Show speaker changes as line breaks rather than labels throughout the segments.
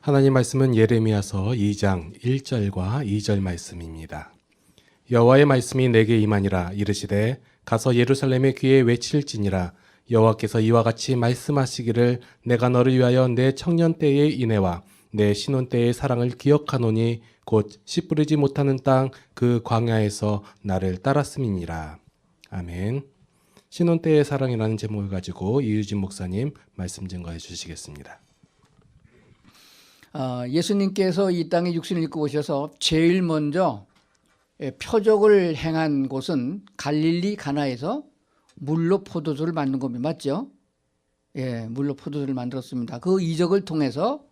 하나님 말씀은 예레미야서 2장 1절과 2절 말씀입니다. 여호와의 말씀이 내게 임하니라. 이르시되 가서 예루살렘의 귀에 외칠지니라. 여호와께서 이와 같이 말씀하시기를 내가 너를 위하여 내 청년 때의 인애와 내 신혼 때의 사랑을 기억하노니 곧 씨 뿌리지 못하는 땅 그 광야에서 나를 따랐음이니라. 아멘. 신혼 때의 사랑이라는 제목을 가지고 이유진 목사님 말씀 증거해 주시겠습니다.
예수님께서 이 땅에 육신을 입고 오셔서 제일 먼저 표적을 행한 곳은 갈릴리 가나에서 물로 포도주를 만든 겁니다. 맞죠? 예, 물로 포도주를 만들었습니다. 그 이적을 통해서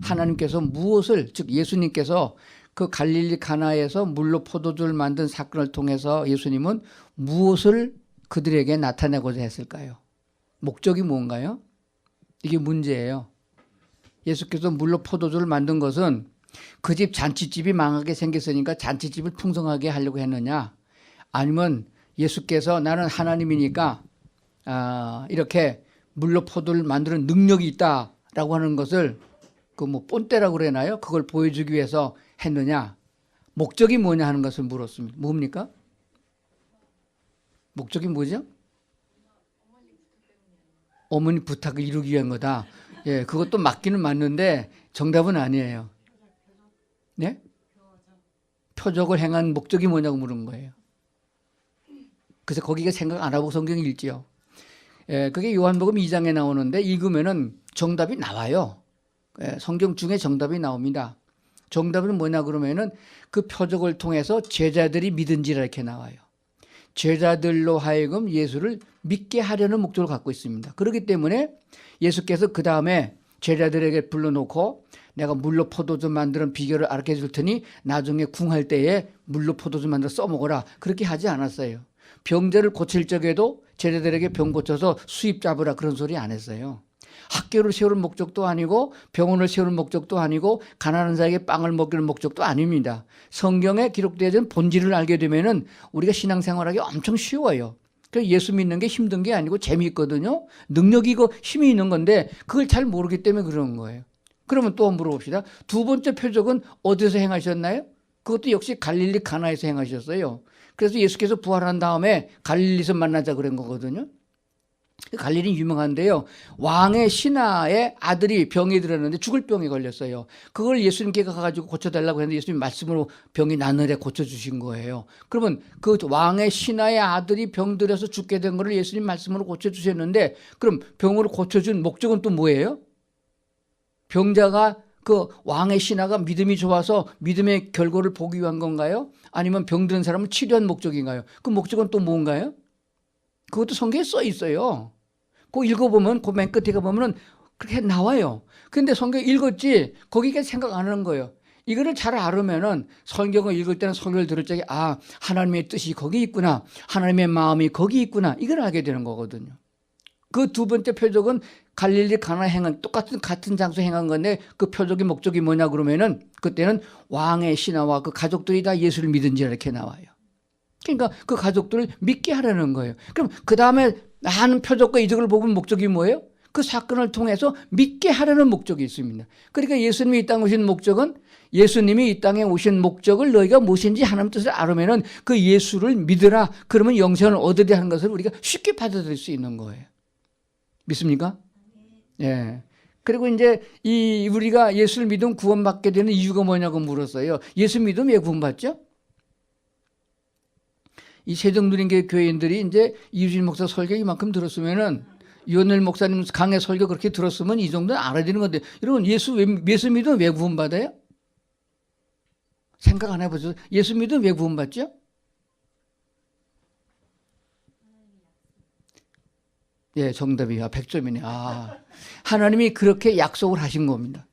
하나님께서 무엇을, 즉 예수님께서 그 갈릴리 가나에서 물로 포도주를 만든 사건을 통해서 예수님은 무엇을 그들에게 나타내고자 했을까요? 목적이 뭔가요? 이게 문제예요. 예수께서 물로 포도주를 만든 것은 그 집 잔치집이 망하게 생겼으니까 잔치집을 풍성하게 하려고 했느냐, 아니면 예수께서 나는 하나님이니까 이렇게 물로 포도를 만드는 능력이 있다라고 하는 것을 그 뭐 본때라고 그러나요? 그걸 보여주기 위해서 했느냐, 목적이 뭐냐 하는 것을 물었습니다. 뭡니까? 목적이 뭐죠? 어머니 부탁을 이루기 위한 거다. 예, 그것도 맞기는 맞는데 정답은 아니에요. 네? 표적을 행한 목적이 뭐냐고 물은 거예요. 그래서 거기가 생각 안 하고 성경 읽지요. 예, 그게 요한복음 2장에 나오는데 읽으면은 정답이 나와요. 예, 성경 중에 정답이 나옵니다. 정답은 뭐냐 그러면은 그 표적을 통해서 제자들이 믿은지라 이렇게 나와요. 제자들로 하여금 예수를 믿게 하려는 목적을 갖고 있습니다. 그렇기 때문에 예수께서 그 다음에 제자들에게 불러놓고 내가 물로 포도주 만드는 비결을 알게 해줄 테니 나중에 궁할 때에 물로 포도주 만들어 써먹어라. 그렇게 하지 않았어요. 병자를 고칠 적에도 제자들에게 병 고쳐서 수입 잡으라 그런 소리 안 했어요. 학교를 세우는 목적도 아니고 병원을 세우는 목적도 아니고 가난한 자에게 빵을 먹이는 목적도 아닙니다. 성경에 기록되어진 본질을 알게 되면은 우리가 신앙생활하기 엄청 쉬워요. 그래서 예수 믿는 게 힘든 게 아니고 재미있거든요. 능력이고 힘이 있는 건데 그걸 잘 모르기 때문에 그런 거예요. 그러면 또 물어봅시다. 두 번째 표적은 어디서 행하셨나요? 그것도 역시 갈릴리 가나에서 행하셨어요. 그래서 예수께서 부활한 다음에 갈릴리에서 만나자 그런 거거든요. 갈릴리 유명한데요. 왕의 신하의 아들이 병이 들었는데 죽을 병에 걸렸어요. 그걸 예수님께 가가지고 고쳐달라고 했는데 예수님 말씀으로 병이 나늘에 고쳐주신 거예요. 그러면 그 왕의 신하의 아들이 병 들어서 죽게 된 거를 예수님 말씀으로 고쳐주셨는데 그럼 병으로 고쳐준 목적은 또 뭐예요? 병자가 그 왕의 신하가 믿음이 좋아서 믿음의 결과를 보기 위한 건가요? 아니면 병든 사람을 치료한 목적인가요? 그 목적은 또 뭔가요? 그것도 성경에 써 있어요. 그거 읽어보면, 그 맨 끝에 가보면 그렇게 나와요. 근데 성경 읽었지, 거기까지 생각 안 하는 거예요. 이거를 잘 알으면은 성경을 읽을 때는 성경을 들을 적에, 아, 하나님의 뜻이 거기 있구나. 하나님의 마음이 거기 있구나. 이걸 알게 되는 거거든요. 그 두 번째 표적은 갈릴리 가나 행한, 같은 장소 행한 건데 그 표적의 목적이 뭐냐 그러면은 그때는 왕의 신하와 그 가족들이 다 예수를 믿은지 이렇게 나와요. 그러니까 그 가족들을 믿게 하라는 거예요. 그럼 그 다음에 하는 표적과 이적을 보면 목적이 뭐예요? 그 사건을 통해서 믿게 하려는 목적이 있습니다. 그러니까 예수님이 이 땅에 오신 목적은, 예수님이 이 땅에 오신 목적을 너희가 무엇인지 하나님 뜻을 알으면은 그 예수를 믿으라. 그러면 영생을 얻으려 하는 것을 우리가 쉽게 받아들일 수 있는 거예요. 믿습니까? 예. 그리고 이제 우리가 예수를 믿으면 구원받게 되는 이유가 뭐냐고 물었어요. 예수 믿으면 왜 구원받죠? 이 세종누린교회 교회인들이 이제 이유진 목사 설교 이만큼 들었으면은, 이원열 목사님 강의 설교 그렇게 들었으면 이 정도는 알아야 되는 건데, 여러분 예수 믿으면 왜 구원받아요? 생각 안 해보세요. 예수 믿으면 왜 구원받죠? 예, 정답이야. 100점이네. 하나님이 그렇게 약속을 하신 겁니다.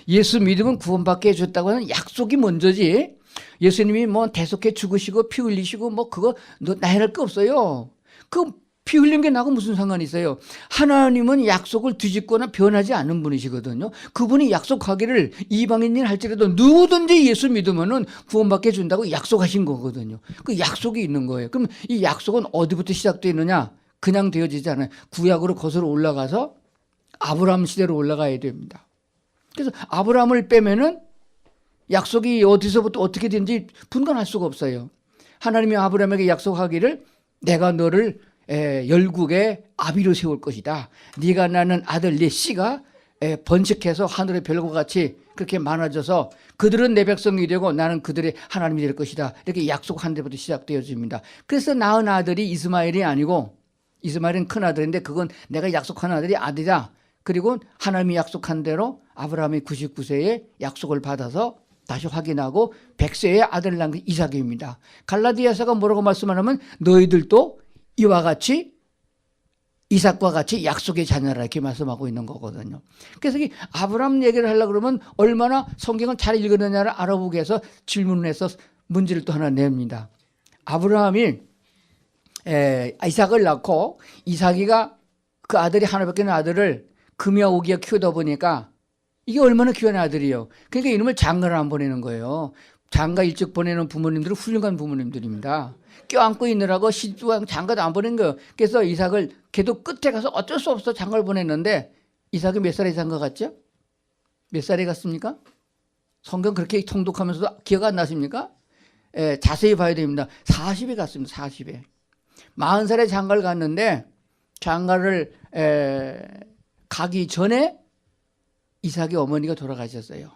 예수 믿으면 구원받게 해줬다고 하는 약속이 먼저지. 예수님이 뭐 대속해 죽으시고 피 흘리시고 뭐 그거 나해할 거 없어요. 그 피 흘린 게 나하고 무슨 상관이 있어요? 하나님은 약속을 뒤집거나 변하지 않는 분이시거든요. 그분이 약속하기를 이방인일 할지라도 누구든지 예수 믿으면은 구원받게 해준다고 약속하신 거거든요. 그 약속이 있는 거예요. 그럼 이 약속은 어디부터 시작되어 있느냐? 그냥 되어지지 않아요. 구약으로 거슬러 올라가서 아브라함 시대로 올라가야 됩니다. 그래서 아브라함을 빼면은 약속이 어디서부터 어떻게 되는지 분간할 수가 없어요. 하나님이 아브라함에게 약속하기를 내가 너를 열국의 아비로 세울 것이다. 네가 낳는 아들 네 씨가 번식해서 하늘의 별과 같이 그렇게 많아져서 그들은 내 백성이 되고 나는 그들의 하나님이 될 것이다. 이렇게 약속한 데부터 시작되어집니다. 그래서 낳은 아들이 이스마엘이 아니고, 이스마엘은 큰 아들인데 그건 내가 약속한 아들이 아들이다. 그리고 하나님이 약속한 대로 아브라함이 99세에 약속을 받아서 다시 확인하고 100세에 아들을 낳은 게 이삭입니다. 갈라디아서가 뭐라고 말씀하냐면 너희들도 이와 같이 이삭과 같이 약속의 자녀라 이렇게 말씀하고 있는 거거든요. 그래서 이 아브라함 얘기를 하려고 그러면 얼마나 성경을 잘 읽었느냐를 알아보기 위해서 질문을 해서 문제를 또 하나 냅니다. 아브라함이 이삭을 낳고 이삭이가 그 아들이 하나밖에 없는 아들을 금이와 오기가 키우다 보니까 이게 얼마나 귀한 아들이에요. 그러니까 이놈을 장가를 안 보내는 거예요. 장가 일찍 보내는 부모님들은 훌륭한 부모님들입니다. 껴안고 있느라고 시집도 장가도 안 보낸 거예요. 그래서 이삭을 걔도 끝에 가서 어쩔 수 없어 장가를 보냈는데 이삭이 몇 살에 장가 갔죠? 몇 살에 갔습니까? 성경 그렇게 통독하면서도 기억 안 나십니까? 자세히 봐야 됩니다. 40에 갔습니다. 40에. 40살에 장가를 갔는데 장가를 가기 전에 이삭의 어머니가 돌아가셨어요.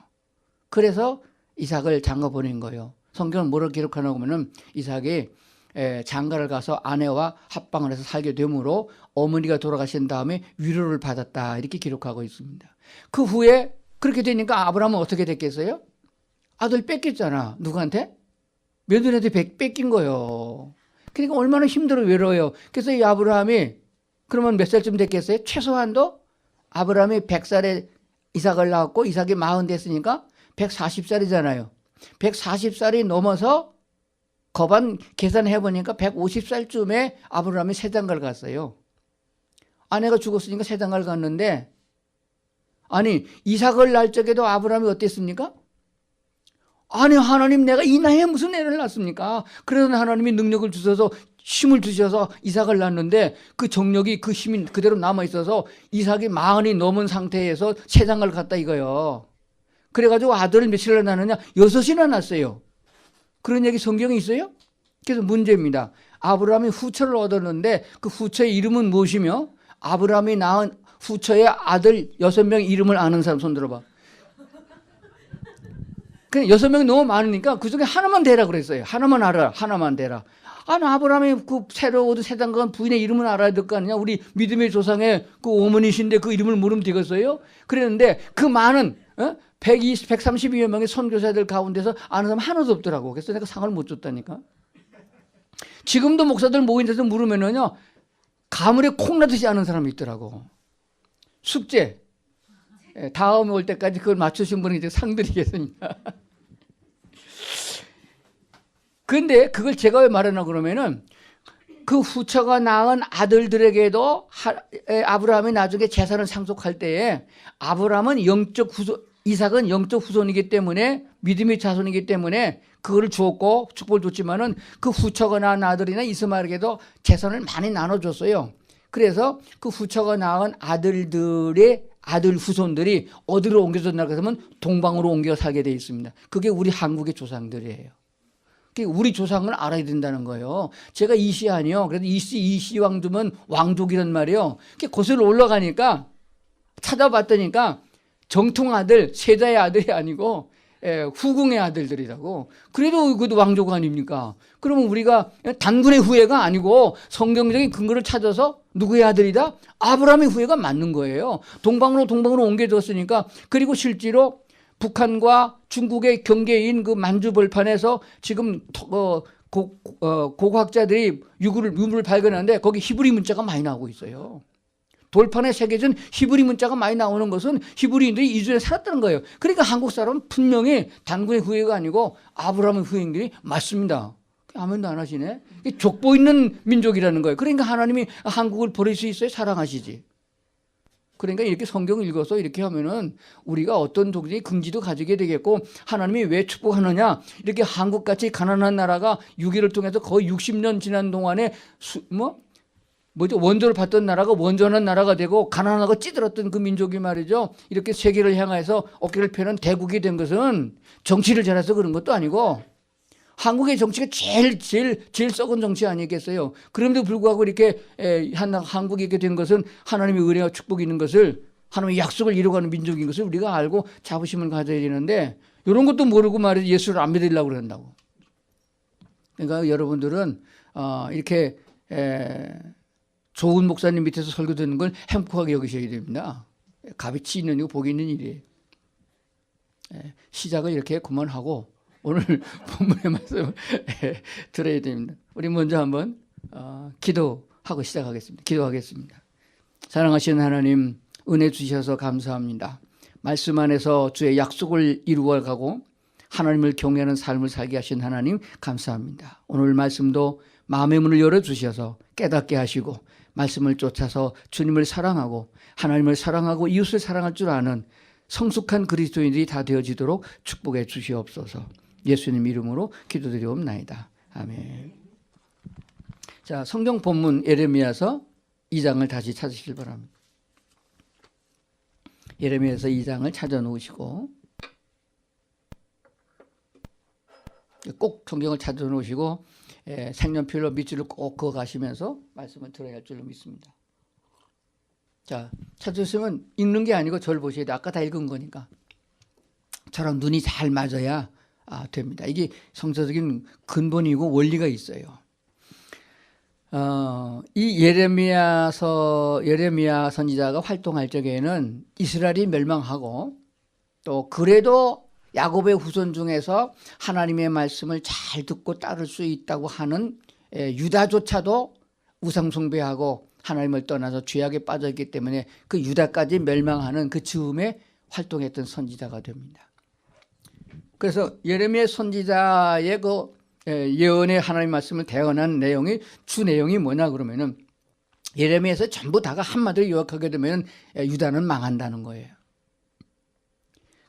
그래서 이삭을 장가 보낸 거예요. 성경은 뭐를 기록하냐고 하면은 이삭이 장가를 가서 아내와 합방을 해서 살게 되므로 어머니가 돌아가신 다음에 위로를 받았다 이렇게 기록하고 있습니다. 그 후에 그렇게 되니까 아브라함은 어떻게 됐겠어요? 아들 뺏겼잖아. 누구한테? 며느리한테 뺏긴 거예요. 그러니까 얼마나 힘들어 외로워요. 그래서 이 아브라함이 그러면 몇 살쯤 됐겠어요? 최소한도 아브라함이 100살에 이삭을 낳았고 이삭이 40 됐으니까 140살이잖아요. 140살이 넘어서 거반 계산해 보니까 150살쯤에 아브라함이 세장가를 갔어요. 아내가 죽었으니까 세장가를 갔는데 아니 이삭을 낳을 적에도 아브라함이 어땠습니까? 아니 하나님 내가 이 나이에 무슨 애를 낳습니까? 그래서 하나님이 능력을 주셔서 힘을 주셔서 이삭을 낳는데 그 정력이 그 힘이 그대로 남아있어서 이삭이 40이 넘은 상태에서 세장가를 갔다 이거예요. 그래가지고 아들을 며칠을 낳느냐? 6이나 낳았어요. 그런 얘기 성경에 있어요? 그래서 문제입니다. 아브라함이 후처를 얻었는데 그 후처의 이름은 무엇이며 아브라함이 낳은 후처의 아들 6명 이름을 아는 사람 손 들어봐. 그냥 6명이 너무 많으니까 그 중에 하나만 대라 그랬어요. 하나만 알아. 하나만 대라. 아니 아브라함이 그 새로 얻은 세장간 부인의 이름을 알아야 될 거 아니냐. 우리 믿음의 조상의 그 어머니신데 그 이름을 모르면 되겠어요? 그랬는데 그 많은 132여 명의 선교사들 가운데서 아는 사람 하나도 없더라고. 그래서 내가 상을 못 줬다니까. 지금도 목사들 모인 데서 물으면은요 가물에 콩 나듯이 아는 사람이 있더라고. 숙제. 다음에 올 때까지 그걸 맞추신 분이 이제 상 드리겠습니다. 근데 그걸 제가 왜 말하나 그러면은 그 후처가 낳은 아들들에게도 아브라함이 나중에 재산을 상속할 때에 아브라함은 영적 후손, 이삭은 영적 후손이기 때문에 믿음의 자손이기 때문에 그거를 주었고 축복을 줬지만은 그 후처가 낳은 아들이나 이스마엘에게도 재산을 많이 나눠줬어요. 그래서 그 후처가 낳은 아들들의 아들 후손들이 어디로 옮겨졌나 그러면 동방으로 옮겨 살게 되어 있습니다. 그게 우리 한국의 조상들이에요. 우리 조상을 알아야 된다는 거예요. 제가 이시안이요. 그래서 이시왕두면 왕족이란 말이에요. 거슬러 올라가니까 찾아봤더니까 정통 아들, 세자의 아들이 아니고 후궁의 아들들이라고. 그래도 그것도 왕족 아닙니까? 그러면 우리가 단군의 후예가 아니고 성경적인 근거를 찾아서 누구의 아들이다? 아브라함의 후예가 맞는 거예요. 동방으로 옮겨졌으니까. 그리고 실제로 북한과 중국의 경계인 그 만주벌판에서 지금 고고학자들이 유물을 발견하는데 거기 히브리 문자가 많이 나오고 있어요. 돌판에 새겨진 히브리 문자가 많이 나오는 것은 히브리인들이 이주에 살았다는 거예요. 그러니까 한국 사람은 분명히 단군의 후예가 아니고 아브라함의 후예인들이 맞습니다. 아멘도 안 하시네. 족보 있는 민족이라는 거예요. 그러니까 하나님이 한국을 버릴 수 있어요? 사랑하시지. 그러니까 이렇게 성경을 읽어서 이렇게 하면은 우리가 어떤 종류의 긍지도 가지게 되겠고 하나님이 왜 축복하느냐 이렇게 한국같이 가난한 나라가 6.25를 통해서 거의 60년 지난 동안에 뭐죠? 원조를 받던 나라가 원조하는 나라가 되고 가난하고 찌들었던 그 민족이 말이죠. 이렇게 세계를 향해서 어깨를 펴는 대국이 된 것은 정치를 잘해서 그런 것도 아니고 한국의 정치가 제일 썩은 정치 아니겠어요? 그럼에도 불구하고 이렇게 한국이 이렇게 된 것은 하나님의 은혜와 축복이 있는 것을 하나님의 약속을 이루어가는 민족인 것을 우리가 알고 자부심을 가져야 되는데 이런 것도 모르고 말이죠. 예수를 안 믿으려고 그런다고. 그러니까 여러분들은 이렇게 좋은 목사님 밑에서 설교 듣는 걸 행복하게 여기셔야 됩니다. 값이 있는 이고 복이 있는 일이에요. 시작을 이렇게 그만하고 오늘 본문의 말씀을 들어야 됩니다. 우리 먼저 한번 기도하고 시작하겠습니다. 기도하겠습니다. 사랑하시는 하나님, 은혜 주셔서 감사합니다. 말씀 안에서 주의 약속을 이루어가고 하나님을 경외하는 삶을 살게 하신 하나님 감사합니다. 오늘 말씀도 마음의 문을 열어주셔서 깨닫게 하시고 말씀을 쫓아서 주님을 사랑하고 하나님을 사랑하고 이웃을 사랑할 줄 아는 성숙한 그리스도인들이 다 되어지도록 축복해 주시옵소서. 예수님 이름으로 기도드리옵나이다. 아멘. 자, 성경 본문 예레미야서 2장을 다시 찾으시길 바랍니다. 예레미야서 2장을 찾아 놓으시고 꼭 성경을 찾아 놓으시고 색연필로 밑줄을 꼭 그어 가시면서 말씀을 들어야 할 줄로 믿습니다. 자, 찾으시면 읽는 게 아니고 저를 보셔야 돼요. 아까 다 읽은 거니까. 저랑 눈이 잘 맞아야 됩니다. 이게 성서적인 근본이고 원리가 있어요. 이 예레미야 선지자가 활동할 적에는 이스라엘이 멸망하고 또 그래도 야곱의 후손 중에서 하나님의 말씀을 잘 듣고 따를 수 있다고 하는 유다조차도 우상 숭배하고 하나님을 떠나서 죄악에 빠졌기 때문에 그 유다까지 멸망하는 그 즈음에 활동했던 선지자가 됩니다. 그래서 예레미야 선지자의 그 예언의 하나님 말씀을 대언한 내용이 주 내용이 뭐냐 그러면은 예레미야에서 전부 다가 한마디로 요약하게 되면 유다는 망한다는 거예요.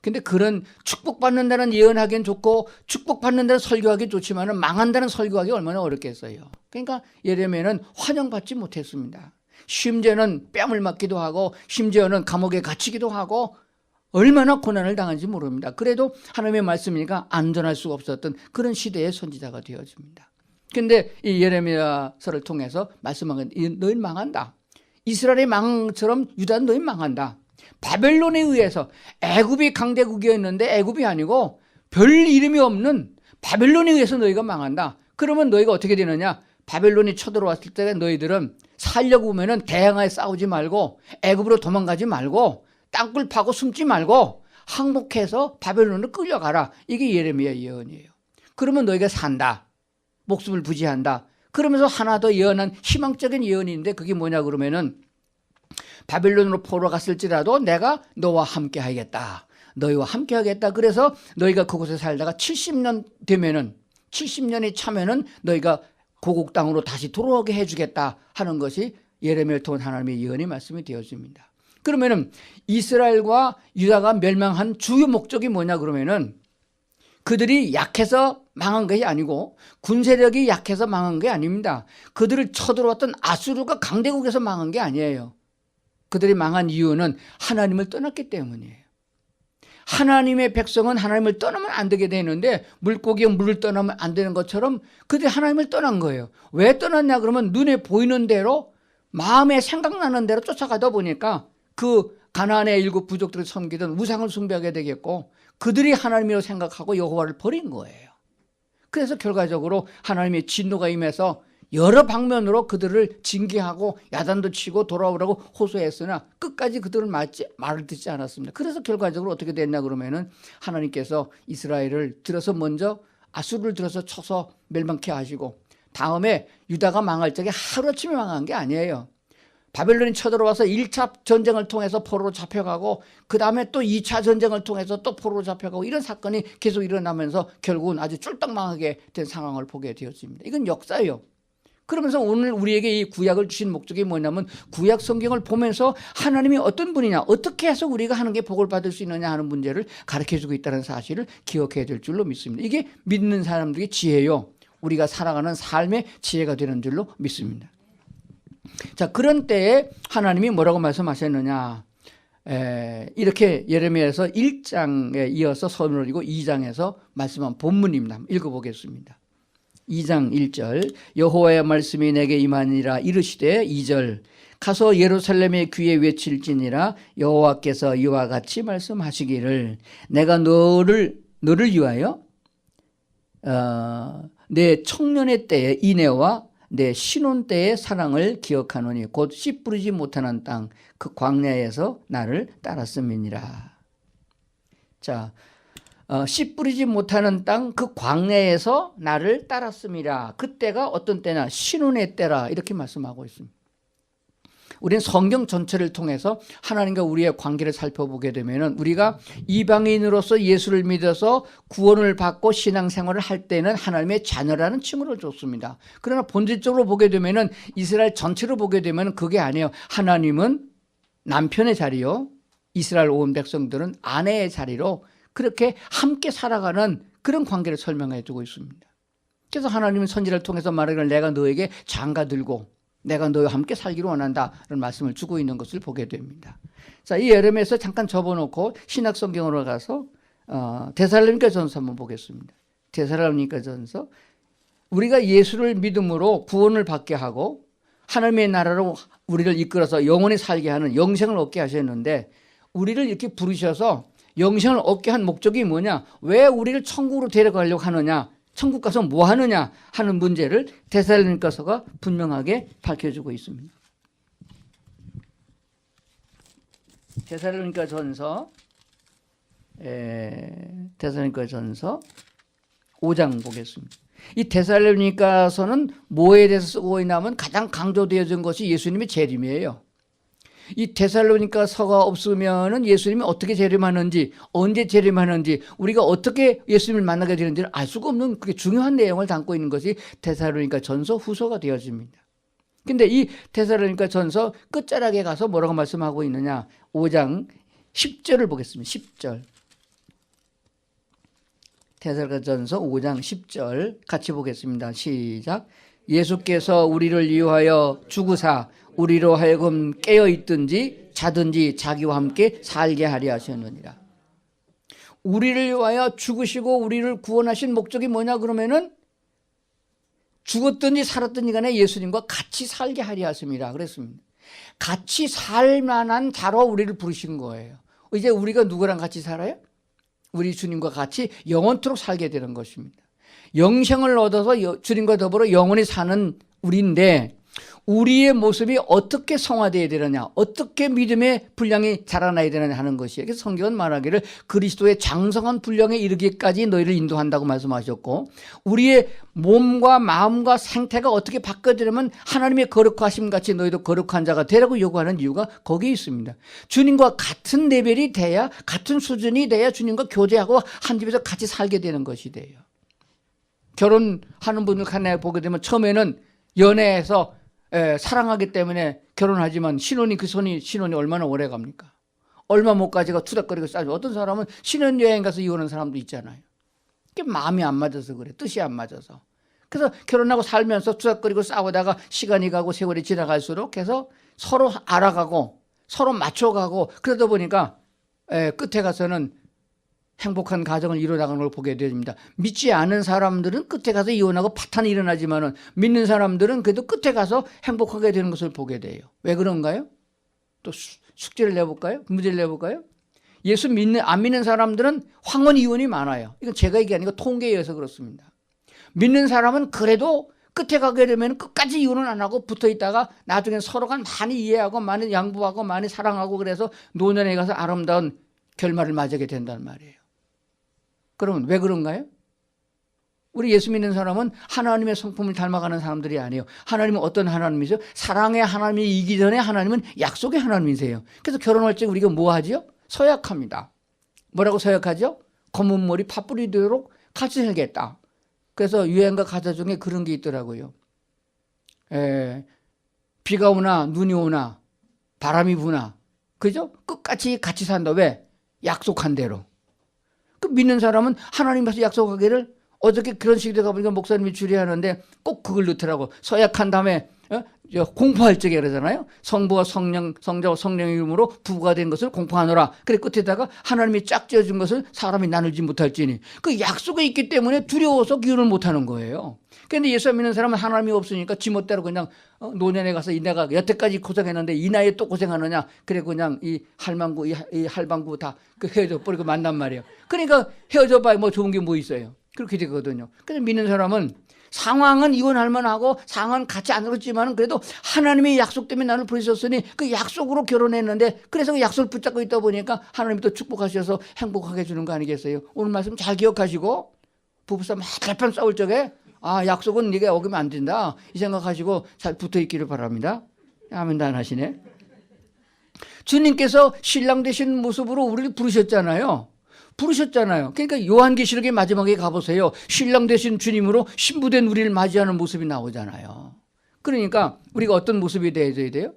근데 그런 축복받는다는 예언하기엔 좋고 축복받는다는 설교하기 좋지만 망한다는 설교하기 얼마나 어렵겠어요. 그러니까 예레미야는 환영받지 못했습니다. 심지어는 뺨을 맞기도 하고 심지어는 감옥에 갇히기도 하고 얼마나 고난을 당한지 모릅니다. 그래도 하나님의 말씀이니까 안전할 수가 없었던 그런 시대의 선지자가 되어집니다. 그런데 이 예레미야서를 통해서 말씀한 건 너희 망한다. 이스라엘의 망처럼 유다는 너희 망한다. 바벨론에 의해서 애굽이 강대국이었는데 애굽이 아니고 별 이름이 없는 바벨론에 의해서 너희가 망한다. 그러면 너희가 어떻게 되느냐? 바벨론이 쳐들어왔을 때 너희들은 살려고 하면은 대항하에 싸우지 말고 애굽으로 도망가지 말고 땅굴 파고 숨지 말고 항복해서 바벨론으로 끌려가라. 이게 예레미야 예언이에요. 그러면 너희가 산다. 목숨을 부지한다. 그러면서 하나 더 예언한 희망적인 예언인데 그게 뭐냐 그러면은 바벨론으로 포로 갔을지라도 내가 너와 함께 하겠다. 너희와 함께 하겠다. 그래서 너희가 그곳에 살다가 70년 되면은 70년이 차면은 너희가 고국 땅으로 다시 돌아오게 해주겠다 하는 것이 예레미야를 통한 하나님의 예언의 말씀이 되어집니다. 그러면은 이스라엘과 유다가 멸망한 주요 목적이 뭐냐 그러면은 그들이 약해서 망한 것이 아니고 군세력이 약해서 망한 게 아닙니다. 그들을 쳐들어왔던 아수르가 강대국에서 망한 게 아니에요. 그들이 망한 이유는 하나님을 떠났기 때문이에요. 하나님의 백성은 하나님을 떠나면 안 되게 되는데 물고기가 물을 떠나면 안 되는 것처럼 그들이 하나님을 떠난 거예요. 왜 떠났냐 그러면 눈에 보이는 대로 마음에 생각나는 대로 쫓아가다 보니까 그 가나안의 일곱 부족들을 섬기던 우상을 숭배하게 되겠고 그들이 하나님이라고 생각하고 여호와를 버린 거예요. 그래서 결과적으로 하나님의 진노가 임해서 여러 방면으로 그들을 징계하고 야단도 치고 돌아오라고 호소했으나 끝까지 그들은 말을 듣지 않았습니다. 그래서 결과적으로 어떻게 됐냐 그러면은 하나님께서 이스라엘을 들어서 먼저 아수르를 들어서 쳐서 멸망케 하시고 다음에 유다가 망할 적에 하루아침에 망한 게 아니에요. 바벨론이 쳐들어와서 1차 전쟁을 통해서 포로로 잡혀가고 그 다음에 또 2차 전쟁을 통해서 또 포로로 잡혀가고 이런 사건이 계속 일어나면서 결국은 아주 쫄딱 망하게 된 상황을 보게 되었습니다. 이건 역사예요. 그러면서 오늘 우리에게 이 구약을 주신 목적이 뭐냐면 구약 성경을 보면서 하나님이 어떤 분이냐 어떻게 해서 우리가 하는 게 복을 받을 수 있느냐 하는 문제를 가르쳐주고 있다는 사실을 기억해야 될 줄로 믿습니다. 이게 믿는 사람들의 지혜요. 우리가 살아가는 삶의 지혜가 되는 줄로 믿습니다. 자, 그런 때에 하나님이 뭐라고 말씀하셨느냐? 이렇게 예레미야에서 1장에 이어서 선을 올리고 2장에서 말씀한 본문입니다. 한번 읽어보겠습니다. 2장 1절 여호와의 말씀이 내게 임하니라 이르시되 2절 가서 예루살렘의 귀에 외칠지니라 여호와께서 이와 같이 말씀하시기를 내가 너를 위하여 내 청년의 때의 인애와 내 신혼 때의 사랑을 기억하노니 곧 씨 뿌리지 못하는 땅 그 광야에서 나를 따랐음이니라. 자, 씨 뿌리지 못하는 땅 그 광야에서 나를 따랐음이라. 그때가 어떤 때냐? 신혼의 때라 이렇게 말씀하고 있습니다. 우리는 성경 전체를 통해서 하나님과 우리의 관계를 살펴보게 되면 우리가 이방인으로서 예수를 믿어서 구원을 받고 신앙생활을 할 때는 하나님의 자녀라는 칭호를 줬습니다. 그러나 본질적으로 보게 되면 이스라엘 전체로 보게 되면 그게 아니에요. 하나님은 남편의 자리요, 이스라엘 온 백성들은 아내의 자리로 그렇게 함께 살아가는 그런 관계를 설명해 주고 있습니다. 그래서 하나님은 선지자를 통해서 말하기를 내가 너에게 장가들고 내가 너와 함께 살기를 원한다 라는 말씀을 주고 있는 것을 보게 됩니다. 자, 이 예레미야에서 잠깐 접어놓고 신약 성경으로 가서 데살로니가 전서 한번 보겠습니다. 데살로니가 전서 우리가 예수를 믿음으로 구원을 받게 하고 하나님의 나라로 우리를 이끌어서 영원히 살게 하는 영생을 얻게 하셨는데 우리를 이렇게 부르셔서 영생을 얻게 한 목적이 뭐냐? 왜 우리를 천국으로 데려가려고 하느냐? 천국 가서 뭐 하느냐 하는 문제를 데살로니가서가 분명하게 밝혀주고 있습니다. 데살로니가 전서 5장 보겠습니다. 이 데살로니가서는 뭐에 대해서 쓰고 있냐면 가장 강조되어진 것이 예수님의 재림이에요. 이 데살로니가서가 없으면은 예수님이 어떻게 재림하는지, 언제 재림하는지, 우리가 어떻게 예수님을 만나게 되는지를 알 수가 없는 그게 중요한 내용을 담고 있는 것이 데살로니가 전서 후서가 되어집니다. 근데 이 데살로니가 전서 끝자락에 가서 뭐라고 말씀하고 있느냐? 5장 10절을 보겠습니다. 10절. 데살로니가 전서 5장 10절 같이 보겠습니다. 시작. 예수께서 우리를 위하여 죽으사 우리로 하여금 깨어있든지 자든지 자기와 함께 살게 하려 하셨느니라. 우리를 위하여 죽으시고 우리를 구원하신 목적이 뭐냐 그러면은 죽었든지 살았든지 간에 예수님과 같이 살게 하려 하십니다. 그랬습니다. 같이 살 만한 자로 우리를 부르신 거예요. 이제 우리가 누구랑 같이 살아요? 우리 주님과 같이 영원토록 살게 되는 것입니다. 영생을 얻어서 주님과 더불어 영원히 사는 우리인데 우리의 모습이 어떻게 성화되어야 되느냐, 어떻게 믿음의 분량이 자라나야 되느냐 하는 것이에요. 그래서 성경은 말하기를 그리스도의 장성한 분량에 이르기까지 너희를 인도한다고 말씀하셨고 우리의 몸과 마음과 생태가 어떻게 바뀌어지려면 하나님의 거룩하심 같이 너희도 거룩한 자가 되라고 요구하는 이유가 거기에 있습니다. 주님과 같은 레벨이 돼야, 같은 수준이 돼야 주님과 교제하고 한 집에서 같이 살게 되는 것이 돼요. 결혼하는 분들 간에 보게 되면 처음에는 연애해서 사랑하기 때문에 결혼하지만 신혼이 얼마나 오래 갑니까? 얼마 못 가지가 투닥거리고 싸죠. 어떤 사람은 신혼여행 가서 이혼한 사람도 있잖아요. 그게 마음이 안 맞아서 그래. 뜻이 안 맞아서. 그래서 결혼하고 살면서 투닥거리고 싸우다가 시간이 가고 세월이 지나갈수록 해서 서로 알아가고 서로 맞춰가고 그러다 보니까 끝에 가서는 행복한 가정을 이루어나가는 걸 보게 됩니다. 믿지 않은 사람들은 끝에 가서 이혼하고 파탄이 일어나지만은 믿는 사람들은 그래도 끝에 가서 행복하게 되는 것을 보게 돼요. 왜 그런가요? 또 숙제를 내볼까요? 문제를 내볼까요? 안 믿는 사람들은 황혼 이혼이 많아요. 이건 제가 얘기하는 거 통계에 의해서 그렇습니다. 믿는 사람은 그래도 끝에 가게 되면 끝까지 이혼은 안 하고 붙어 있다가 나중에 서로가 많이 이해하고 많이 양보하고 많이 사랑하고 그래서 노년에 가서 아름다운 결말을 맞이하게 된단 말이에요. 그러면 왜 그런가요? 우리 예수 믿는 사람은 하나님의 성품을 닮아가는 사람들이 아니에요. 하나님은 어떤 하나님이세요? 사랑의 하나님이 이기 전에 하나님은 약속의 하나님이세요. 그래서 결혼할 때 우리가 뭐 하죠? 서약합니다. 뭐라고 서약하죠? 검은 머리 팥뿌리 되도록 같이 살겠다. 그래서 유행가 가사 중에 그런 게 있더라고요. 비가 오나 눈이 오나 바람이 부나 그죠? 끝까지 같이 산다. 왜? 약속한 대로. 그 믿는 사람은 하나님 앞에서 약속하기를 어저께 그런 식으로 가보니까 목사님이 주례하는데 꼭 그걸 넣더라고. 서약한 다음에 공포할 적에 그러잖아요. 성부와 성자와 성령의 이름으로 부부가 된 것을 공포하노라. 그래 끝에다가 하나님이 짝지어준 것을 사람이 나누지 못할지니. 그 약속이 있기 때문에 두려워서 기운을 못하는 거예요. 그런데 예수 믿는 사람은 하나님이 없으니까 지멋대로 그냥 노년에 가서 내가 여태까지 고생했는데 이 나이에 또 고생하느냐. 그래 그냥 이 할망구 이 할방구 다 헤어져 버리고 만난 말이에요. 그러니까 헤어져 봐야 뭐 좋은 게 뭐 있어요. 그렇게 되거든요. 그래서 믿는 사람은 상황은 이혼할 만하고 상황은 같이 안 그렇지만 그래도 하나님의 약속 때문에 나를 부르셨으니 그 약속으로 결혼했는데 그래서 그 약속을 붙잡고 있다 보니까 하나님이 또 축복하셔서 행복하게 해주는 거 아니겠어요? 오늘 말씀 잘 기억하시고 부부싸움 한달판 싸울 적에 약속은 네가 어기면 안 된다 이 생각하시고 잘 붙어있기를 바랍니다. 아멘도 안 하시네. 주님께서 신랑 되신 모습으로 우리를 부르셨잖아요. 그러니까 요한계시록의 마지막에 가보세요. 신랑 되신 주님으로 신부된 우리를 맞이하는 모습이 나오잖아요. 그러니까 우리가 어떤 모습이 되어야 돼요?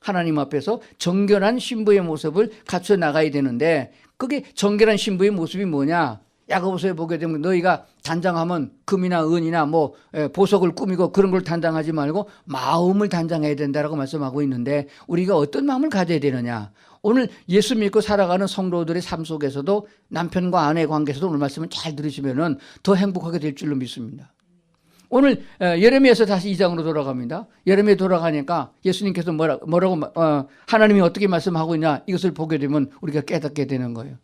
하나님 앞에서 정결한 신부의 모습을 갖춰 나가야 되는데 그게 정결한 신부의 모습이 뭐냐? 야고보서에 보게 되면 너희가 단장하면 금이나 은이나 뭐 보석을 꾸미고 그런 걸 단장하지 말고 마음을 단장해야 된다라고 말씀하고 있는데 우리가 어떤 마음을 가져야 되느냐? 오늘 예수 믿고 살아가는 성도들의 삶 속에서도 남편과 아내의 관계에서도 오늘 말씀을 잘 들으시면은 더 행복하게 될 줄로 믿습니다. 오늘 예레미야서 다시 2장으로 돌아갑니다. 예레미야 돌아가니까 예수님께서 뭐라고 하나님이 어떻게 말씀하고 있냐 이것을 보게 되면 우리가 깨닫게 되는 거예요.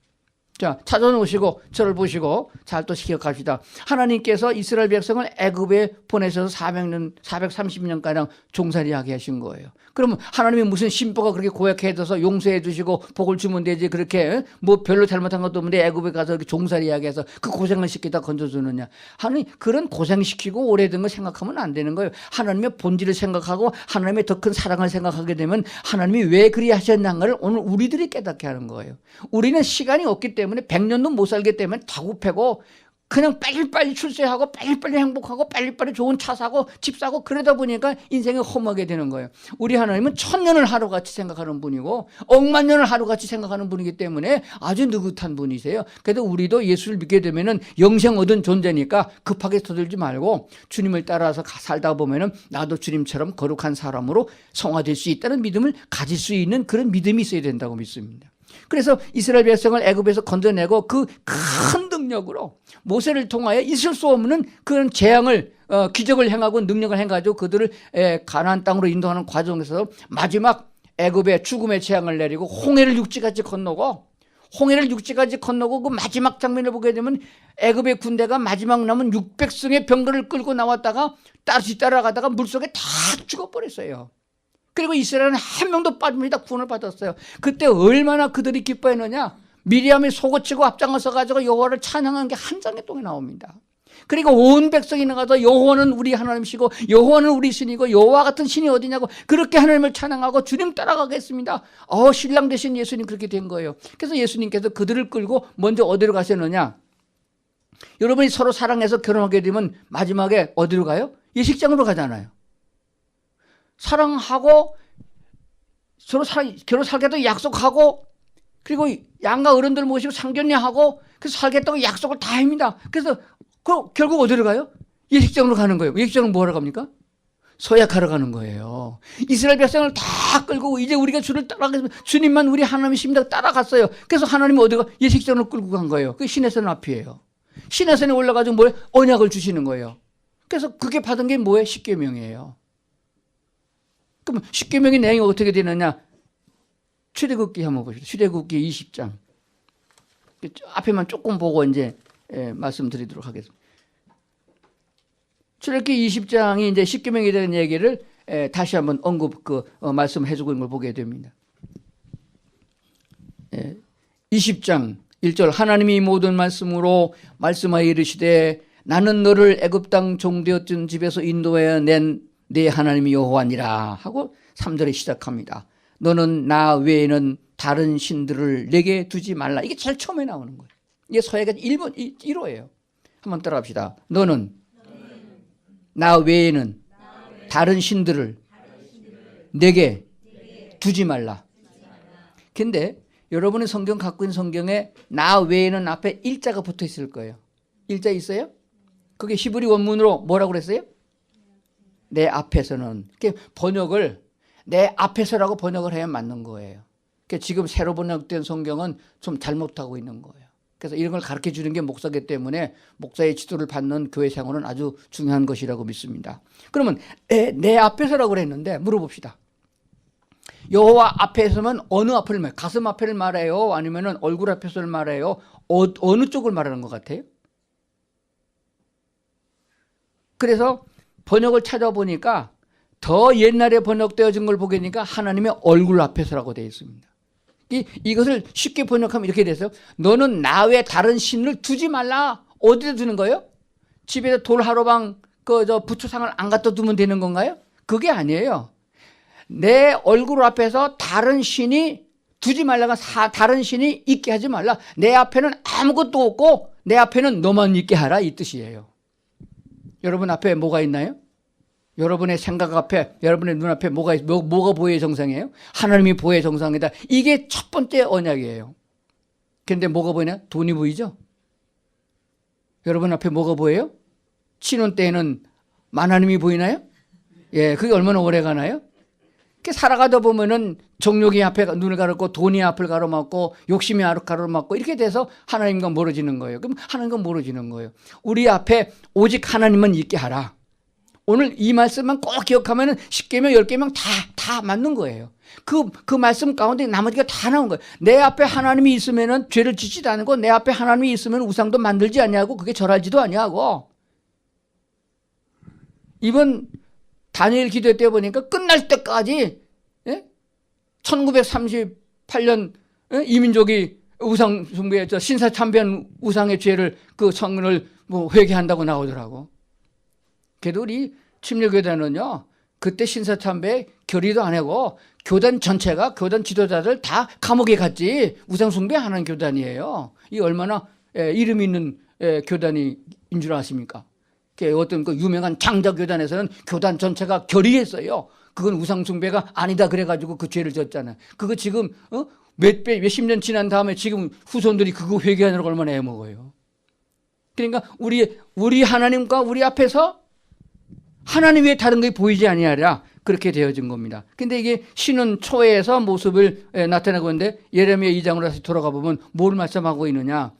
자, 찾아놓으시고 저를 보시고 잘 또 기억합시다. 하나님께서 이스라엘 백성을 애굽에 보내셔서 430년가량 종살이하게 하신 거예요. 그러면 하나님이 무슨 심보가 그렇게 고약해 져서 용서해 주시고 복을 주면 되지 그렇게 뭐 별로 잘못한 것도 없는데 애굽에 가서 이렇게 종살이하게 해서 그 고생을 시키다 건져주느냐. 하나님 그런 고생시키고 오래된 걸 생각하면 안 되는 거예요. 하나님의 본질을 생각하고 하나님의 더 큰 사랑을 생각하게 되면 하나님이 왜 그리 하셨는가를 오늘 우리들이 깨닫게 하는 거예요. 우리는 시간이 없기 때문에 100년도 못 살기 때문에 다급하고 그냥 빨리빨리 출세하고 빨리빨리 행복하고 빨리빨리 좋은 차 사고 집 사고 그러다 보니까 인생이 험하게 되는 거예요. 우리 하나님은 1000년을 하루같이 생각하는 분이고 억만 년을 하루같이 생각하는 분이기 때문에 아주 느긋한 분이세요. 그래도 우리도 예수를 믿게 되면은 영생 얻은 존재니까 급하게 서둘지 말고 주님을 따라서 살다 보면은 나도 주님처럼 거룩한 사람으로 성화될 수 있다는 믿음을 가질 수 있는 그런 믿음이 있어야 된다고 믿습니다. 그래서 이스라엘 백성을 애굽에서 건져내고 그 큰 능력으로 모세를 통하여 있을 수 없는 그런 재앙을 기적을 행하고 능력을 행가지고 그들을 가나안 땅으로 인도하는 과정에서 마지막 애굽의 죽음의 재앙을 내리고 홍해를 육지같이 건너고 그 마지막 장면을 보게 되면 애굽의 군대가 마지막 남은 600승의 병거를 끌고 나왔다가 다시 따라가다가 물속에 다 죽어버렸어요. 그리고 이스라엘은 한 명도 빠집니다. 구원을 받았어요. 그때 얼마나 그들이 기뻐했느냐. 미리암이 소고치고 앞장서 가지고 여호와를 찬양한 게 한 장의 똥에 나옵니다. 그리고 온 백성이 나가서 여호와는 우리 하나님이시고 여호와는 우리 신이고 여호와 같은 신이 어디냐고 그렇게 하나님을 찬양하고 주님 따라가겠습니다. 신랑 되신 예수님 그렇게 된 거예요. 그래서 예수님께서 그들을 끌고 먼저 어디로 가셨느냐. 여러분이 서로 사랑해서 결혼하게 되면 마지막에 어디로 가요? 예식장으로 가잖아요. 사랑하고 서로 결혼 살겠다고 약속하고 그리고 양가 어른들 모시고 상견례하고 그래서 살겠다고 약속을 다 합니다. 그래서 결국 어디로 가요? 예식장으로 가는 거예요. 예식장은 뭐하러 갑니까? 서약하러 가는 거예요. 이스라엘 백성을 다 끌고 이제 우리가 주를 따라가겠습니다. 주님만 우리 하나님이십니다. 따라갔어요. 그래서 하나님이 어디가 예식장으로 끌고 간 거예요. 그게 시내산 앞이에요. 시내산에 올라가지고 뭐예요? 언약을 주시는 거예요. 그래서 그게 받은 게 뭐예요? 십계명이에요. 그럼 십계명의 내용이 어떻게 되느냐? 출애굽기 한번 보시죠. 출애굽기 20장. 앞에만 조금 보고 이제 말씀드리도록 하겠습니다. 출애굽기 20장이 이제 십계명에 대한 얘기를 다시 한번 말씀해주고 있는 걸 보게 됩니다. 20장 1절 하나님이 모든 말씀으로 말씀하여 이르시되 나는 너를 애굽 땅 종되었던 집에서 인도하여 낸 네 하나님이 여호와니라 하고 3절에 시작합니다. 너는 나 외에는 다른 신들을 내게 두지 말라. 이게 제일 처음에 나오는 거예요. 이게 서예가 1호예요. 한번 따라합시다. 너는 나 외에는 다른 신들을 내게 두지 말라. 근데 여러분의 성경 갖고 있는 성경에 나 외에는 앞에 일자가 붙어 있을 거예요. 일자 있어요? 그게 히브리 원문으로 뭐라고 그랬어요? 내 앞에서는. 이렇게 번역을 내 앞에서라고 번역을 해야 맞는 거예요. 그러니까 지금 새로 번역된 성경은 좀 잘못하고 있는 거예요. 그래서 이런 걸 가르쳐 주는 게 목사기 때문에 목사의 지도를 받는 교회 생활은 아주 중요한 것이라고 믿습니다. 그러면 내 앞에서라고 그랬는데 물어봅시다. 여호와 앞에서면 어느 앞을 말해요? 가슴 앞을 말해요? 아니면 얼굴 앞에서를 말해요? 어느 쪽을 말하는 것 같아요? 그래서 번역을 찾아보니까 더 옛날에 번역되어진 걸 보니까 하나님의 얼굴 앞에서라고 되어 있습니다. 이것을 쉽게 번역하면 이렇게 돼서 너는 나 외 다른 신을 두지 말라. 어디다 두는 거예요? 집에서 돌 하루방 부초상을 안 갖다 두면 되는 건가요? 그게 아니에요. 내 얼굴 앞에서 다른 신이 두지 말라가 다른 신이 있게 하지 말라. 내 앞에는 아무것도 없고 내 앞에는 너만 있게 하라 이 뜻이에요. 여러분 앞에 뭐가 있나요? 여러분의 생각 앞에, 여러분의 눈앞에 뭐가 보혜의 정상이에요? 하나님이 보혜의 정상이다. 이게 첫 번째 언약이에요. 그런데 뭐가 보이냐? 돈이 보이죠? 여러분 앞에 뭐가 보여요? 신혼 때에는 만하님이 보이나요? 예, 그게 얼마나 오래 가나요? 이렇게 살아가다 보면은 정욕이 앞에 눈을 가렸고 돈이 앞을 가로막고 욕심이 앞을 가로막고 이렇게 돼서 하나님과 멀어지는 거예요. 그럼 하나님과 멀어지는 거예요. 우리 앞에 오직 하나님만 있게 하라. 오늘 이 말씀만 꼭 기억하면 10개명 10개명 다 맞는 거예요. 그 말씀 가운데 나머지가 다 나온 거예요. 내 앞에 하나님이 있으면 죄를 짓지도 않고 내 앞에 하나님이 있으면 우상도 만들지 아니하고 그게 절하지도 아니하고. 이번 다니엘 기도 때 보니까 끝날 때까지 1938년 이민족이 우상 숭배, 신사참배한 우상의 죄를 그 성을 회개한다고 나오더라고. 그래도 우리 침례교단은요 그때 신사참배 결의도 안 하고 교단 전체가 교단 지도자들 다 감옥에 갔지 우상 숭배하는 교단이에요. 이 얼마나 이름 있는 교단인 줄 아십니까? 어떤 그 유명한 장자 교단에서는 교단 전체가 결의했어요. 그건 우상 숭배가 아니다 그래가지고 그 죄를 졌잖아요. 그거 지금 몇십 년 지난 다음에 지금 후손들이 그거 회개하느라고 얼마나 애먹어요. 그러니까 우리 하나님과 우리 앞에서 하나님 외에 다른 게 보이지 아니하리라 그렇게 되어진 겁니다. 근데 이게 신은 초에서 모습을 나타내고 있는데 예레미야 2장으로 다시 돌아가 보면 뭘 말씀하고 있느냐.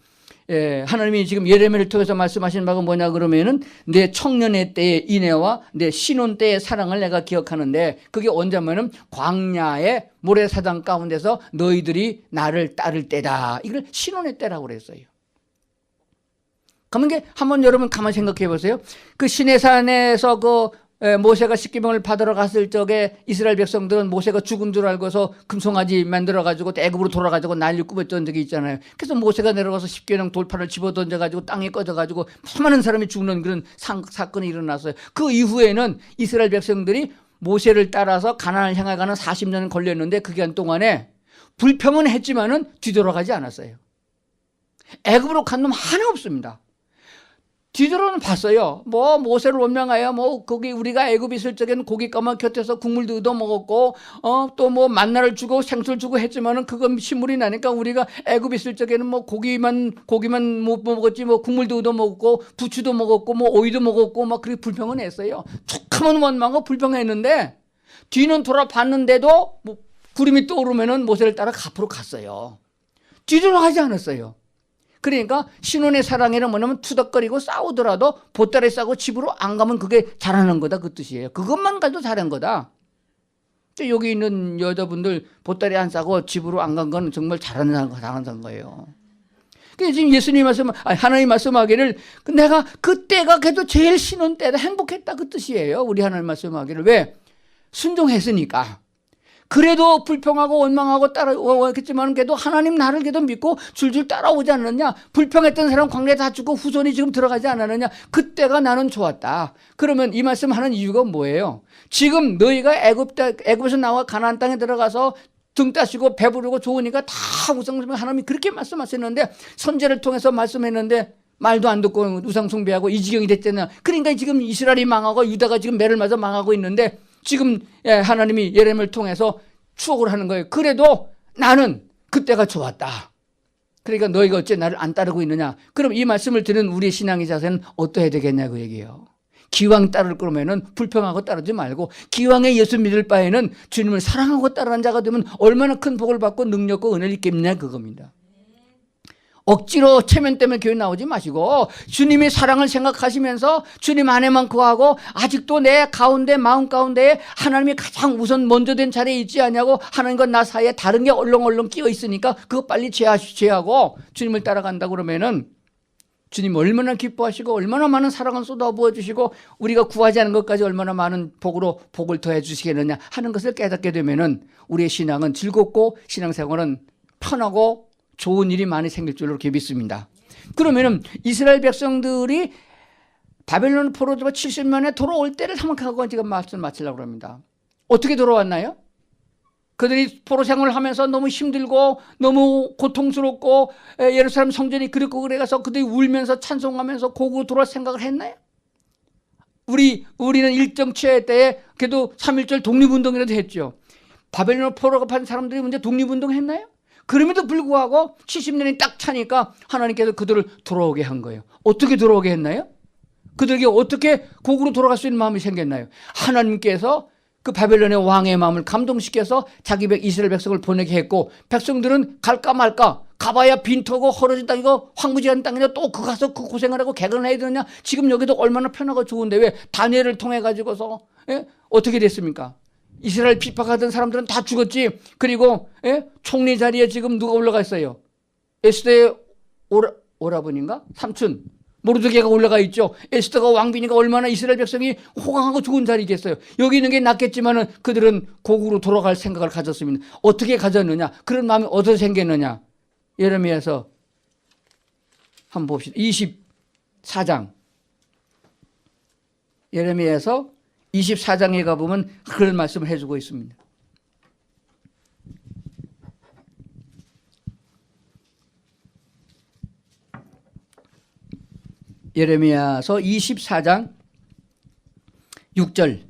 하나님이 지금 예레미야를 통해서 말씀하신 바가 뭐냐 그러면은 내 청년의 때의 인애와 내 신혼 때의 사랑을 내가 기억하는데 그게 언제냐면은 광야의 모래사장 가운데서 너희들이 나를 따를 때다. 이걸 신혼의 때라고 그랬어요. 그러면 이게 한번 여러분 가만히 생각해 보세요. 그 시내산에서 모세가 십계명을 받으러 갔을 적에 이스라엘 백성들은 모세가 죽은 줄 알고서 금송아지 만들어가지고 애굽으로 돌아가지고 난리 꾸몄던 적이 있잖아요. 그래서 모세가 내려가서 십계명 돌판을 집어 던져가지고 땅에 꺼져가지고 수많은 사람이 죽는 그런 사건이 일어났어요. 그 이후에는 이스라엘 백성들이 모세를 따라서 가나안을 향해 가는 40년 걸렸는데 그 기간 동안에 불평은 했지만은 뒤돌아가지 않았어요. 애굽으로 간 놈 하나 없습니다. 뒤돌아는 봤어요. 모세를 원망하여 거기 우리가 애굽에 있을 적에는 고깃가마 곁에서 국물도 얻어 먹었고 또 만나를 주고 생수를 주고 했지만은 그건 신물이 나니까 우리가 애굽에 있을 적에는 고기만 못 먹었지 국물도 얻어 먹었고 부추도 먹었고 오이도 먹었고 그렇게 불평은 했어요. 툭하면 원망하고 불평했는데 뒤는 돌아봤는데도 구름이 떠오르면은 모세를 따라 앞으로 갔어요. 뒤돌아가지 않았어요. 그러니까 신혼의 사랑이란 뭐냐면 투닥거리고 싸우더라도 보따리 싸고 집으로 안 가면 그게 잘하는 거다 그 뜻이에요. 그것만 가도 잘한 거다. 여기 있는 여자분들 보따리 안 싸고 집으로 안 간 건 정말 잘하는 거예요. 그래서 지금 예수님 하나님 말씀하기를 내가 그때가 그래도 제일 신혼 때다 행복했다 그 뜻이에요. 우리 하나님 말씀하기를 왜? 순종했으니까. 그래도 불평하고 원망하고 따라오겠지만 그래도 하나님 나를 그래도 믿고 줄줄 따라오지 않느냐. 불평했던 사람 광야에 다 죽고 후손이 지금 들어가지 않았느냐. 그때가 나는 좋았다. 그러면 이 말씀하는 이유가 뭐예요? 지금 너희가 애굽에서 나와 가나안 땅에 들어가서 등 따시고 배부르고 좋으니까 다 우상 하나님이 그렇게 말씀하셨는데 선제를 통해서 말씀했는데 말도 안 듣고 우상 숭배하고 이 지경이 됐잖아요. 그러니까 지금 이스라엘이 망하고 유다가 지금 매를 맞아 망하고 있는데 지금 하나님이 예레미야를 통해서 추억을 하는 거예요. 그래도 나는 그때가 좋았다. 그러니까 너희가 어째 나를 안 따르고 있느냐. 그럼 이 말씀을 들은 우리의 신앙의 자세는 어떠해야 되겠냐고 얘기해요. 기왕 따를 거면은 불평하고 따르지 말고 기왕에 예수 믿을 바에는 주님을 사랑하고 따르는 자가 되면 얼마나 큰 복을 받고 능력과 은혜를 입겠냐 그겁니다. 억지로 체면 때문에 교회 나오지 마시고 주님의 사랑을 생각하시면서 주님 안에만 거하고 아직도 내 가운데 마음 가운데 하나님이 가장 우선 먼저 된 자리에 있지 않냐고 하나님과 나 사이에 다른 게 얼렁얼렁 끼어 있으니까 그거 빨리 제하고 주님을 따라간다 그러면은 주님 얼마나 기뻐하시고 얼마나 많은 사랑을 쏟아부어 주시고 우리가 구하지 않은 것까지 얼마나 많은 복으로 복을 더해 주시겠느냐 하는 것을 깨닫게 되면은 우리의 신앙은 즐겁고 신앙생활은 편하고 좋은 일이 많이 생길 줄로 이렇게 믿습니다. 그러면은 이스라엘 백성들이 바벨론 포로로 70년에 돌아올 때를 생각하고 지금 말씀 마치려고 합니다. 어떻게 돌아왔나요? 그들이 포로 생활을 하면서 너무 힘들고 너무 고통스럽고 예루살렘 성전이 그립고 그래가서 그들이 울면서 찬송하면서 고국으로 돌아올 생각을 했나요? 우리는 일정 치에 때에 그래도 3.1절 독립운동이라도 했죠. 바벨론 포로가 판 사람들이 먼저 독립운동 했나요? 그럼에도 불구하고 70년이 딱 차니까 하나님께서 그들을 돌아오게 한 거예요. 어떻게 돌아오게 했나요? 그들에게 어떻게 고국으로 돌아갈 수 있는 마음이 생겼나요? 하나님께서 그 바벨론의 왕의 마음을 감동시켜서 자기 이스라엘 백성을 보내게 했고 백성들은 갈까 말까 가봐야 빈터고 헐어진 땅이고 황무지한 땅이냐 또 그 가서 그 고생을 하고 개근을 해야 되느냐 지금 여기도 얼마나 편하고 좋은데 왜 다니엘을 통해 가지고서 어떻게 됐습니까? 이스라엘 핍박하던 사람들은 다 죽었지. 그리고 총리 자리에 지금 누가 올라가 있어요? 에스더의 오라버니인가? 삼촌 모르드게가 올라가 있죠. 에스더가 왕비니까 얼마나 이스라엘 백성이 호강하고 좋은 자리겠어요. 여기 있는 게 낫겠지만은 그들은 고국으로 돌아갈 생각을 가졌습니다. 어떻게 가졌느냐? 그런 마음이 어디서 생겼느냐? 예레미야서 한번 봅시다. 24장 예레미야서 24장에 가보면 그런 말씀을 해주고 있습니다. 예레미야서 24장 6절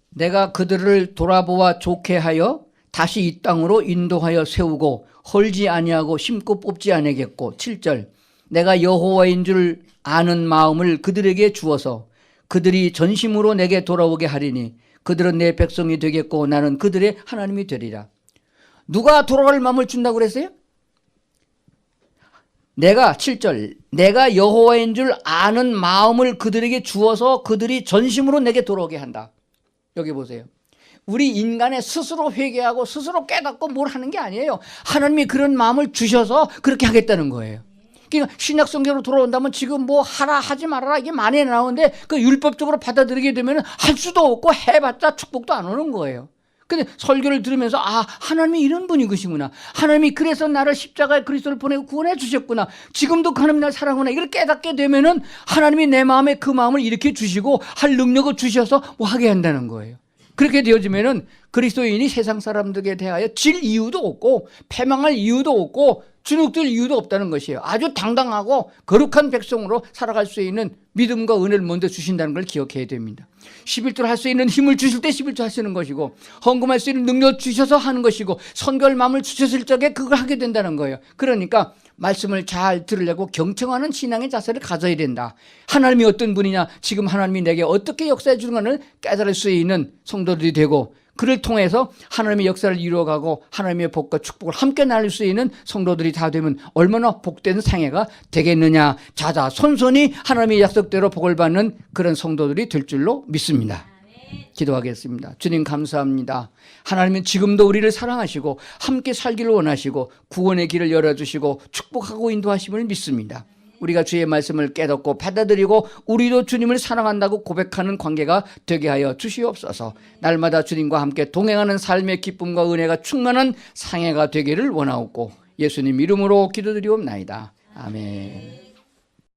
내가 그들을 돌아보아 좋게 하여 다시 이 땅으로 인도하여 세우고 헐지 아니하고 심고 뽑지 아니하겠고 7절 내가 여호와인 줄 아는 마음을 그들에게 주어서 그들이 전심으로 내게 돌아오게 하리니 그들은 내 백성이 되겠고 나는 그들의 하나님이 되리라. 누가 돌아갈 마음을 준다고 그랬어요? 내가 7절 내가 여호와인 줄 아는 마음을 그들에게 주어서 그들이 전심으로 내게 돌아오게 한다. 여기 보세요. 우리 인간의 스스로 회개하고 스스로 깨닫고 뭘 하는 게 아니에요. 하나님이 그런 마음을 주셔서 그렇게 하겠다는 거예요. 그러니까 신약 성경으로 돌아온다면 지금 뭐 하라 하지 말아라 이게 많이 나오는데 그 율법적으로 받아들이게 되면 할 수도 없고 해봤자 축복도 안 오는 거예요. 근데 설교를 들으면서 하나님이 이런 분이시구나. 하나님이 그래서 나를 십자가에 그리스도를 보내고 구원해 주셨구나. 지금도 하나님이 나를 사랑하구나. 이걸 깨닫게 되면은 하나님이 내 마음에 그 마음을 일으켜 주시고 할 능력을 주셔서 하게 한다는 거예요. 그렇게 되어지면은 그리스도인이 세상 사람들에 대하여 질 이유도 없고 패망할 이유도 없고 주눅들 이유도 없다는 것이에요. 아주 당당하고 거룩한 백성으로 살아갈 수 있는 믿음과 은혜를 먼저 주신다는 걸 기억해야 됩니다. 11조를 할 수 있는 힘을 주실 때 11조 하시는 것이고 헌금할 수 있는 능력을 주셔서 하는 것이고 선교할 마음을 주셨을 적에 그걸 하게 된다는 거예요. 그러니까 말씀을 잘 들으려고 경청하는 신앙의 자세를 가져야 된다. 하나님이 어떤 분이냐 지금 하나님이 내게 어떻게 역사해 주는 것을 깨달을 수 있는 성도들이 되고 그를 통해서 하나님의 역사를 이루어가고 하나님의 복과 축복을 함께 나눌 수 있는 성도들이 다 되면 얼마나 복된 생애가 되겠느냐. 자자 손손이 하나님의 약속대로 복을 받는 그런 성도들이 될 줄로 믿습니다. 기도하겠습니다. 주님 감사합니다. 하나님은 지금도 우리를 사랑하시고 함께 살기를 원하시고 구원의 길을 열어주시고 축복하고 인도하심을 믿습니다. 우리가 주의 말씀을 깨닫고 받아들이고 우리도 주님을 사랑한다고 고백하는 관계가 되게 하여 주시옵소서. 날마다 주님과 함께 동행하는 삶의 기쁨과 은혜가 충만한 상해가 되기를 원하옵고 예수님 이름으로 기도드리옵나이다. 아멘.